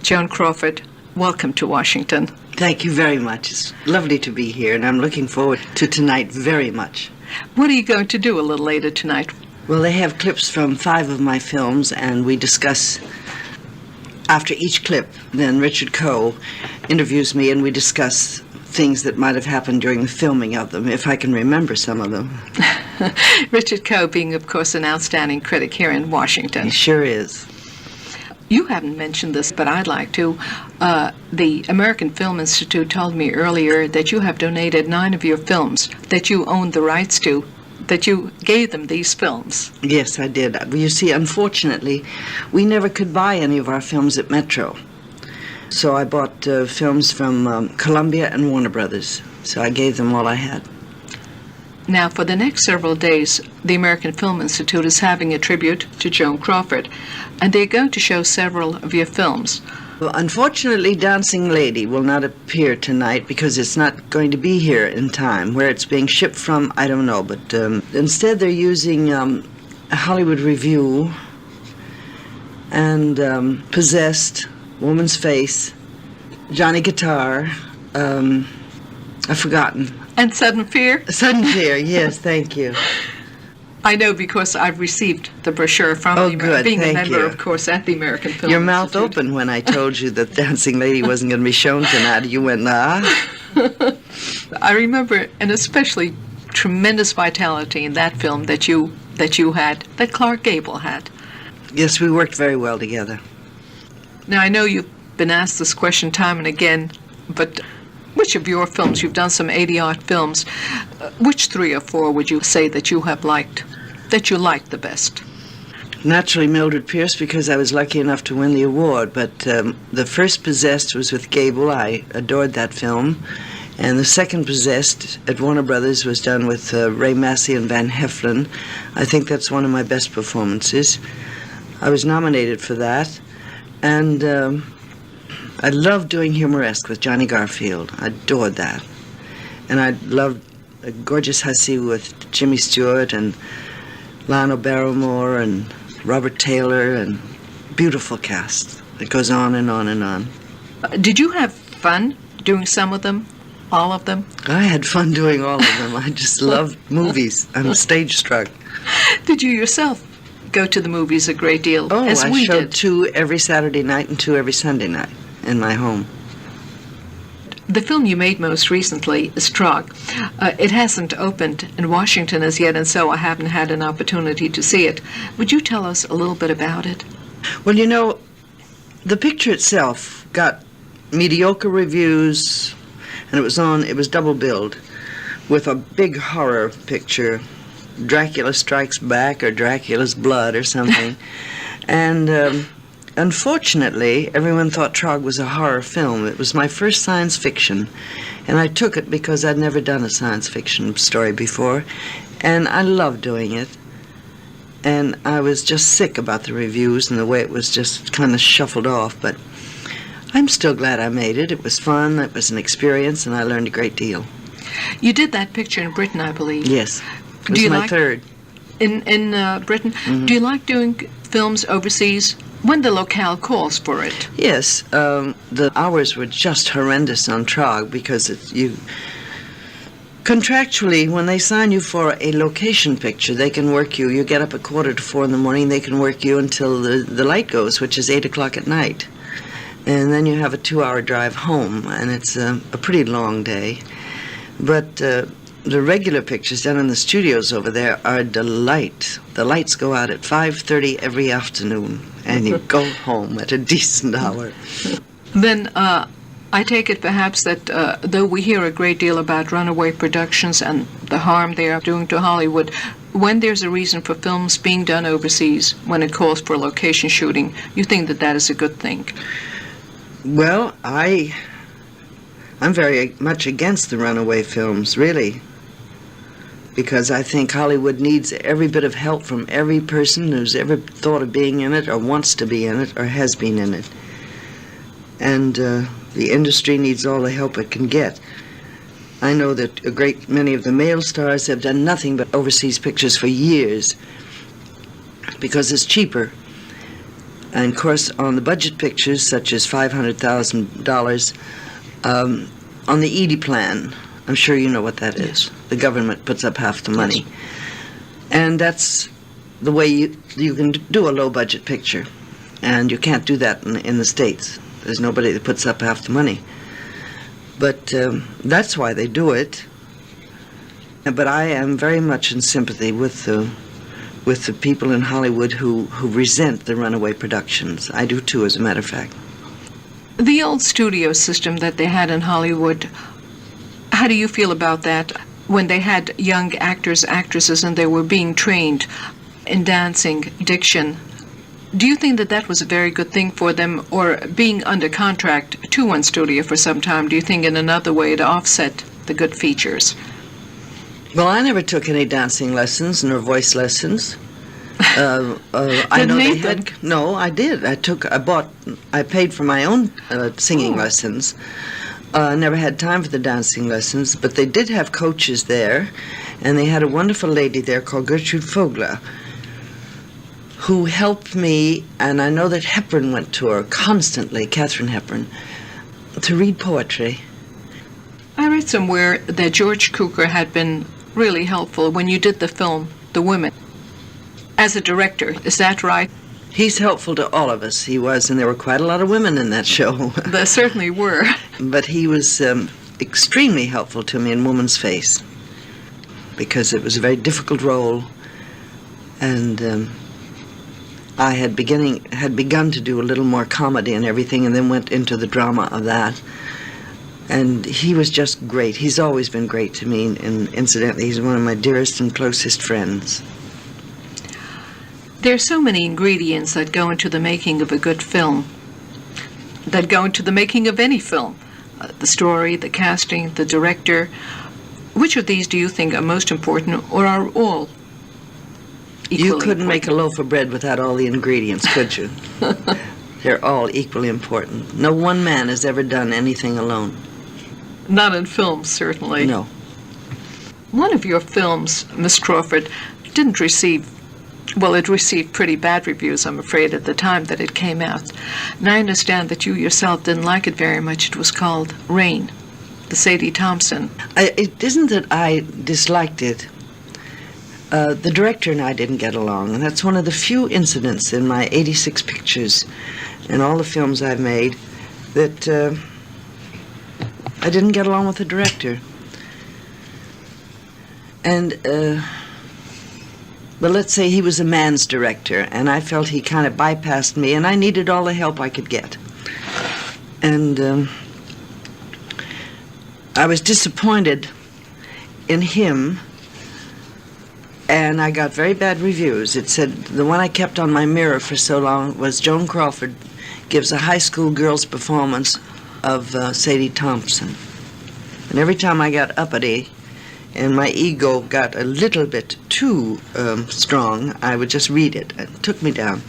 Joan Crawford, welcome to Washington. Thank you very much. It's lovely to be here, and I'm looking forward to tonight very much. What are you going to do a little later tonight? Well, they have clips from 5 of my films, and we discuss after each clip. Then Richard Coe interviews me, and we discuss things that might have happened during the filming of them, if I can remember some of them. Richard Coe being, of course, an outstanding critic here in Washington. He sure is. You haven't mentioned this, but I'd like to. The American Film Institute told me earlier that you have donated 9 of your films that you owned the rights to, that you gave them these films. Yes, I did. You see, unfortunately, we never could buy any of our films at Metro. So I bought films from Columbia and Warner Brothers. So I gave them all I had. Now, for the next several days, the American Film Institute is having a tribute to Joan Crawford, and they're going to show several of your films. Well, unfortunately, Dancing Lady will not appear tonight because it's not going to be here in time. Where it's being shipped from, I don't know, but instead they're using a Hollywood Review and Possessed, Woman's Face, Johnny Guitar, I've forgotten. And Sudden Fear? Sudden Fear, yes, thank you. I know because I've received the brochure from being a member, of course, at the American Film Your Institute. mouth opened when I told you that Dancing Lady wasn't going to be shown tonight. You went, ah. I remember an especially tremendous vitality in that film that you had, that Clark Gable had. Yes, we worked very well together. Now, I know you've been asked this question time and again, but which of your films, you've done some 80-odd films, which 3 or 4 would you say that you have liked, that you liked the best? Naturally, Mildred Pierce, because I was lucky enough to win the award, but the first Possessed was with Gable. I adored that film. And the second Possessed at Warner Brothers was done with Ray Massey and Van Heflin. I think that's one of my best performances. I was nominated for that. And I loved doing Humoresque with Johnny Garfield. I adored that. And I loved Gorgeous Hussy with Jimmy Stewart and Lionel Barrymore and Robert Taylor, and beautiful cast. It goes on and on and on. Did you have fun doing some of them? All of them? I had fun doing all of them. I just loved movies. I'm stage struck. Did you yourself go to the movies a great deal? Oh, as we showed did? 2 every Saturday night and 2 every Sunday night in my home. The film you made most recently is Trog. It hasn't opened in Washington as yet, and so I haven't had an opportunity to see it. Would you tell us a little bit about it? Well, you know, the picture itself got mediocre reviews, and it was double billed with a big horror picture, Dracula Strikes Back or Dracula's Blood or something. And unfortunately, everyone thought Trog was a horror film. It was my first science fiction, and I took it because I'd never done a science fiction story before, and I loved doing it. And I was just sick about the reviews and the way it was just kind of shuffled off, but I'm still glad I made it. It was fun, it was an experience, and I learned a great deal. You did that picture in Britain, I believe. Yes, it was my third. In Britain? Mm-hmm. Do you like doing films overseas when the locale calls for it? Yes, the hours were just horrendous on Trog because contractually, when they sign you for a location picture, they can work you. You get up at 3:45 in the morning, they can work you until the light goes, which is 8 o'clock at night. And then you have a 2-hour drive home, and it's a pretty long day. But the regular pictures done in the studios over there are a delight. The lights go out at 5:30 every afternoon, and you go home at a decent hour. Then I take it perhaps that though we hear a great deal about runaway productions and the harm they are doing to Hollywood, when there's a reason for films being done overseas, when it calls for location shooting, you think that that is a good thing? Well, I'm very much against the runaway films, really, because I think Hollywood needs every bit of help from every person who's ever thought of being in it or wants to be in it or has been in it. And the industry needs all the help it can get. I know that a great many of the male stars have done nothing but overseas pictures for years because it's cheaper. And of course, on the budget pictures, such as $500,000, on the Edie plan, I'm sure you know what that is. Yes. The government puts up half the money. Yes. And that's the way you can do a low-budget picture. And you can't do that in the States. There's nobody that puts up half the money. But that's why they do it. But I am very much in sympathy with the people in Hollywood who resent the runaway productions. I do too, as a matter of fact. The old studio system that they had in Hollywood, how do you feel about that? When they had young actors, actresses, and they were being trained in dancing, diction, do you think that that was a very good thing for them, or being under contract to one studio for some time, do you think in another way to offset the good features? Well, I never took any dancing lessons nor voice lessons. I know they Nathan? had. No, I did. I paid for my own singing lessons. Never had time for the dancing lessons, but they did have coaches there, and they had a wonderful lady there called Gertrude Fogler, who helped me, and I know that Hepburn went to her constantly, Katharine Hepburn, to read poetry. I read somewhere that George Cukor had been really helpful when you did the film, The Women, as a director. Is that right? He's helpful to all of us. He was, and there were quite a lot of women in that show. There certainly were. But he was extremely helpful to me in Woman's Face, because it was a very difficult role, and I had begun to do a little more comedy and everything, and then went into the drama of that. And he was just great. He's always been great to me, and incidentally, he's one of my dearest and closest friends. There are so many ingredients that go into the making of a good film, that go into the making of any film. The story, the casting, the director. Which of these do you think are most important, or are all equally You couldn't make a important? loaf of bread without all the ingredients, could you? They're all equally important. No one man has ever done anything alone. Not in films, certainly. No. One of your films, Miss Crawford, didn't receive, well, it received pretty bad reviews, I'm afraid, at the time that it came out. And I understand that you yourself didn't like it very much. It was called Rain, the Sadie Thompson. It isn't that I disliked it. The director and I didn't get along, and that's one of the few incidents in my 86 pictures and all the films I've made that I didn't get along with the director. And, well, let's say he was a man's director, and I felt he kind of bypassed me, and I needed all the help I could get. And I was disappointed in him, and I got very bad reviews. It said the one I kept on my mirror for so long was Joan Crawford gives a high school girl's performance of Sadie Thompson. And every time I got uppity and my ego got a little bit too strong, I would just read it. It took me down.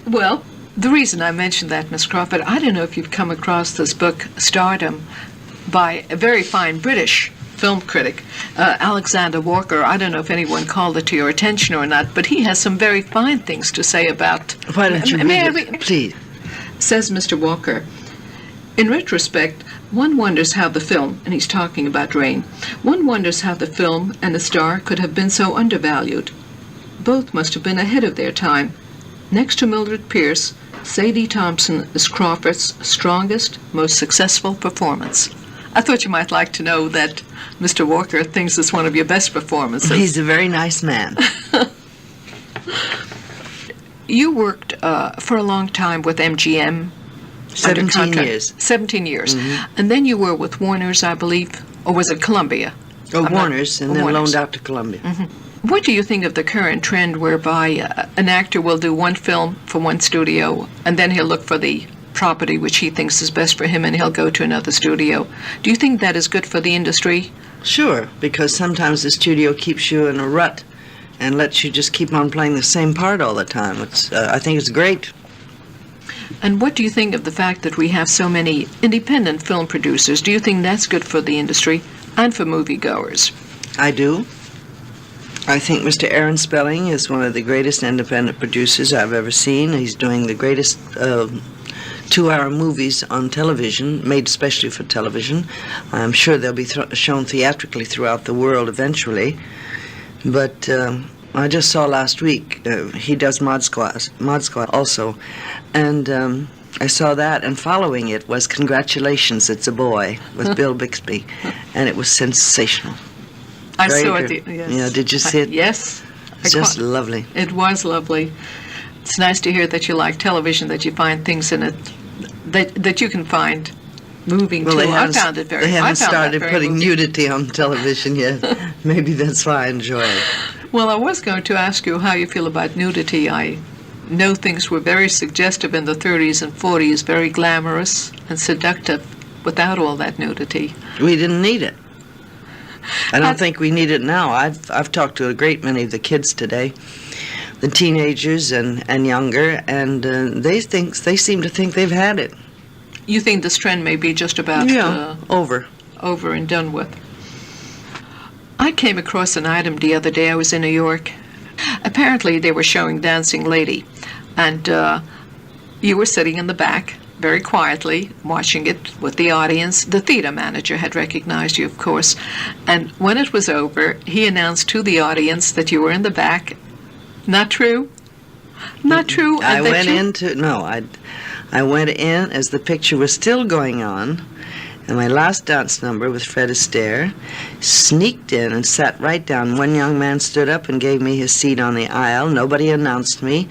Well, the reason I mentioned that, Miss Crawford, I don't know if you've come across this book, Stardom, by a very fine British film critic, Alexander Walker. I don't know if anyone called it to your attention or not, but he has some very fine things to say about... Why don't you May I read it, please? Says Mr. Walker, in retrospect, one wonders how the film, and he's talking about Rain, one wonders how the film and the star could have been so undervalued. Both must have been ahead of their time. Next to Mildred Pierce, Sadie Thompson is Crawford's strongest, most successful performance. I thought you might like to know that Mr. Walker thinks it's one of your best performances. He's a very nice man. You worked for a long time with MGM. 17 contract. years. 17 years. And then you were with Warner's, I believe, or was it Columbia? Oh, Warner's, and then Warner's. loaned out to Columbia. What do you think of the current trend whereby an actor will do one film for one studio, and then he'll look for the property which he thinks is best for him, and he'll go to another studio? Do you think that is good for the industry? Sure, because sometimes the studio keeps you in a rut and lets you just keep on playing the same part all the time. I think it's great. And what do you think of the fact that we have so many independent film producers? Do you think that's good for the industry and for moviegoers? I do. I think Mr. Aaron Spelling is one of the greatest independent producers I've ever seen. He's doing the greatest 2-hour movies on television, made especially for television. I'm sure they'll be shown theatrically throughout the world eventually. But I just saw last week, he does Mod Squad also. And I saw that, and following it was Congratulations, It's a Boy, with Bill Bixby. And it was sensational. I saw it, yes. Yeah, did you see it? Yes. It's just lovely. It was lovely. It's nice to hear that you like television, that you find things in it that you can find moving too. I found it very. They haven't started putting moving. nudity on television yet. Maybe that's why I enjoy it. Well, I was going to ask you how you feel about nudity. I know things were very suggestive in the 30s and 40s, very glamorous and seductive, without all that nudity. We didn't need it. I don't think we need it now. I've talked to a great many of the kids today, the teenagers and younger, and they seem to think they've had it. You think this trend may be just about over and done with? I came across an item the other day. I was in New York. Apparently, they were showing Dancing Lady, and you were sitting in the back, very quietly, watching it with the audience. The theater manager had recognized you, of course, and when it was over, he announced to the audience that you were in the back. Not true? Not true? I went in as the picture was still going on, and my last dance number with Fred Astaire, sneaked in and sat right down. One young man stood up and gave me his seat on the aisle. Nobody announced me,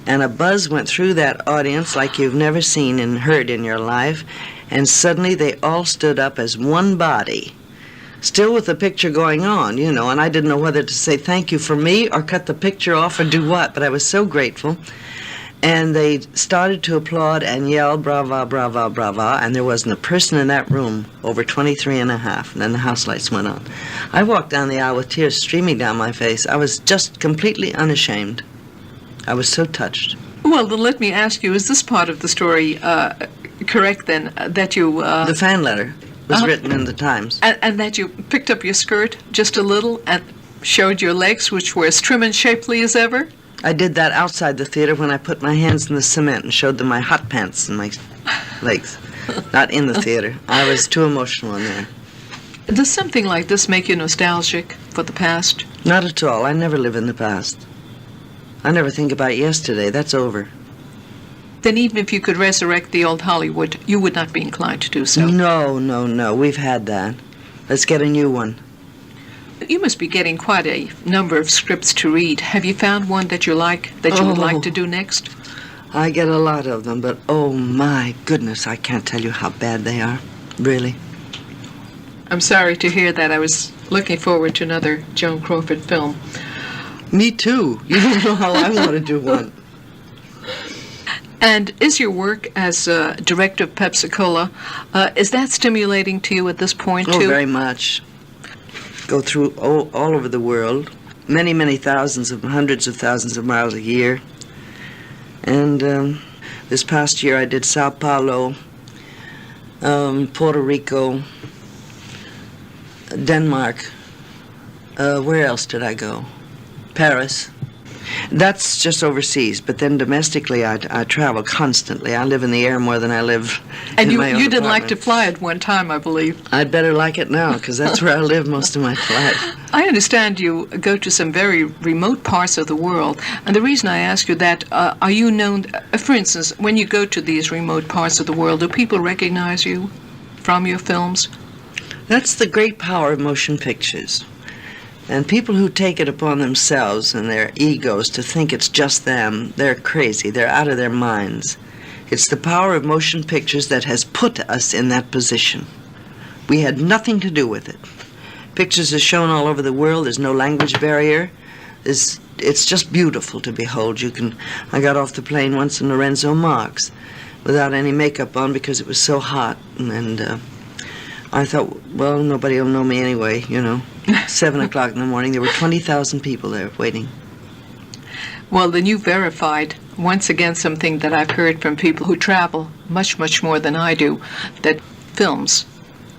and a buzz went through that audience like you've never seen and heard in your life, and suddenly they all stood up as one body, still with the picture going on, and I didn't know whether to say thank you for me or cut the picture off or do what, but I was so grateful. And they started to applaud and yell, brava, brava, brava, and there wasn't a person in that room over 23 and a half, and then the house lights went on. I walked down the aisle with tears streaming down my face. I was just completely unashamed. I was so touched. Well, then let me ask you, is this part of the story correct then, that you... The fan letter was written in the Times. And that you picked up your skirt just a little and showed your legs, which were as trim and shapely as ever? I did that outside the theater when I put my hands in the cement and showed them my hot pants and my legs. Not in the theater. I was too emotional in there. Does something like this make you nostalgic for the past? Not at all. I never live in the past. I never think about yesterday. That's over. Then even if you could resurrect the old Hollywood, you would not be inclined to do so? No. We've had that. Let's get a new one. You must be getting quite a number of scripts to read. Have you found one that you like, that you would like to do next? I get a lot of them, but oh my goodness, I can't tell you how bad they are. Really. I'm sorry to hear that. I was looking forward to another Joan Crawford film. Me too. You don't know how I want to do one. And is your work as director of Pepsi-Cola, is that stimulating to you at this point, too? Oh, very much. Go through all over the world, many thousands of hundreds of thousands of miles a year. And this past year I did Sao Paulo, Puerto Rico, Denmark. Where else did I go? Paris. That's just overseas, but then domestically I travel constantly. I live in the air more than I live and in my own you didn't apartment. like to fly at one time, I believe. I'd better like it now, because that's where I live most of my life. I understand you go to some very remote parts of the world, and the reason I ask you that, are you known, for instance, when you go to these remote parts of the world, do people recognize you from your films? That's the great power of motion pictures. And people who take it upon themselves and their egos to think it's just them, they're crazy. They're out of their minds. It's the power of motion pictures that has put us in that position. We had nothing to do with it. Pictures are shown all over the world. There's no language barrier. It's just beautiful to behold. I got off the plane once in Lorenzo Marx without any makeup on because it was so hot. And I thought, well, nobody will know me anyway, 7 o'clock in the morning, there were 20,000 people there waiting. Well, then you verified, once again, something that I've heard from people who travel much, much more than I do, that films,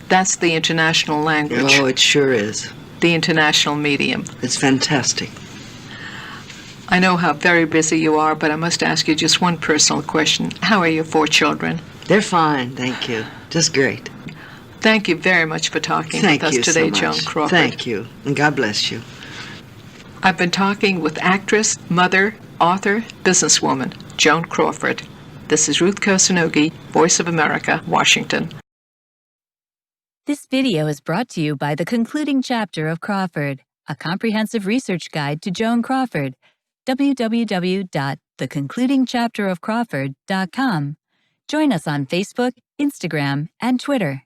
that's the international language. Oh, it sure is. the international medium. It's fantastic. I know how very busy you are, but I must ask you just one personal question. How are your 4 children? They're fine, thank you. Just great. Thank you very much for talking Thank with you us today, so much. Joan Crawford. Thank you, and God bless you. I've been talking with actress, mother, author, businesswoman, Joan Crawford. This is Ruth Kosanogi, Voice of America, Washington. This video is brought to you by The Concluding Chapter of Crawford, a comprehensive research guide to Joan Crawford. www.theconcludingchapterofcrawford.com. Join us on Facebook, Instagram, and Twitter.